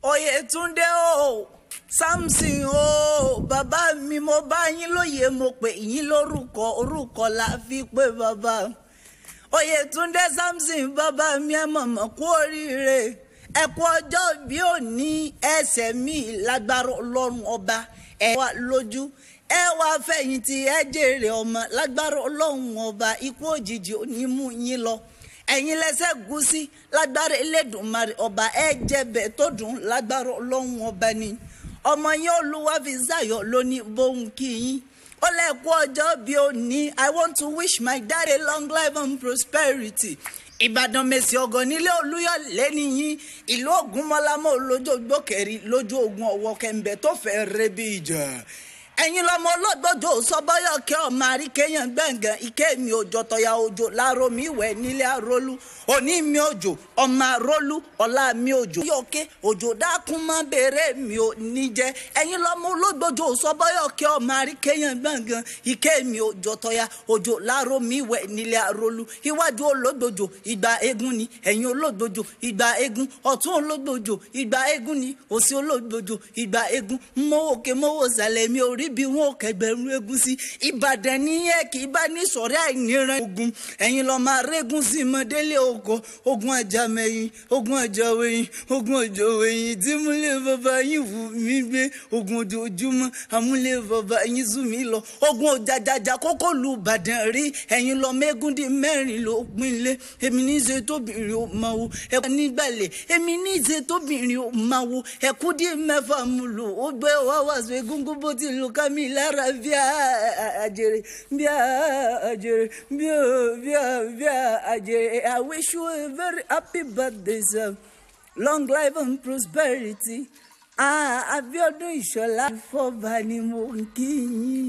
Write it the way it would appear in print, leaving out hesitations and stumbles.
Oyètúndé o, Samson o, bàbá mi mo bá yín lóye mo pè yín lórúkọ, orúkọ la fi pè bàbá. Oyètúndé Samson bàbá mi ẹ mọ̀mọ́ kú oríire. Ẹ kú ọjọ́ bí òní ẹsẹ̀ mi lágbára Ọlọ́run ọba ẹ wà lójú. Ẹ wá fẹ̀yìntì ẹ jèrè ọmọ lágbára Ọlọ́run ọba ikú òjijì ò ní mú yín lọ. Ẹ̀yin lẹ́sẹ̀ gúsí lágbára Elédùmarè ọba ẹ jẹ̀bẹ̀ tó dùn lágbára Ọlọ́run ọba ni. Ọmọ yín Olúwafísáyọ̀ ló ní bóun kí yín. Ó lè kú ọjọ́ bí òní. I want to wish my dad a long life and prosperity. Ìbàdàn Mèsì Ọ̀gọ̀ nílé Olúyọ̀lé nìyí. Ìlú Ògúnmọ́lámọ́ olójó gbókèrè lójú ogun ọ̀wọ́ kẹ̀mbẹ́ tó fẹ́ rẹ́ bí ìjà. Ẹ̀yin lọmọ olóògbòjò sọ́bọ́yọ̀ kí ọmọ àríkéyàn gbẹ̀ngàn ike mi òjò tọ̀yà òjò láàárọ̀ mi wẹ̀ nílé arólú òní mi òjò ọmọ arólú ọ̀la mi òjò yọ̀ké òjò dákun mọ́ bèrè mi ò ní jẹ́. Ẹ̀yin lọmọ olóògbòjò sọ́bọ́yọ̀ kí ọmọ àríkéyàn gbẹ̀ngàn ike mi òjò tọ̀yà òjò láàárọ̀ mi wẹ̀ nílé arólú iwájú olóògbòjò ìgbà eégún ni ẹ̀yin olóògbòjò ìgbà eégún ọ̀tún olóògbòjò ìgbà eégún ni òsì olóògbòjò ìgbà eégún mọ́wọ́ ké mọ́wọ́ sàlẹ̀ mi ò rí bí wọn ò kẹgbẹ̀rún eégún sí. Ìbàdàn nìyẹn kì í bá ní sọ̀rọ̀ àìníran ogun ẹ̀yin lọ́ọ́ máa régún sí mọ́délé oko ogun àjàmẹ́yìn ogun àjàwẹ̀yìn ogun àjàwẹ̀yìn tí múlẹ̀ bàbá yín wù mí gbé ogun ojoojúmọ́ àmúlẹ̀ bàbá yín sùn mí lọ ogun òjàjàjà kókó lu Ìbàdàn rí ẹ̀yin lọ́ọ́ mẹ́gún di mẹ́rin ló pinlé èmi ní í ṣe tóbìnrin ò máa wo ẹ̀kú nígbàlẹ̀ èmi ní í ṣe tóbìnrin ò máa wo ẹ̀kú dí mẹ́fà mú lò ó gbé wá wá sí egungun bó ti lù ká mi lára bíà àjèrè bíà àjèrè bíà àjèrè. I wish you a very happy birthday, sir. Long life and prosperity. Abíọ́dún Ìṣọ̀lá fọ́ba ni mo ń kí yín.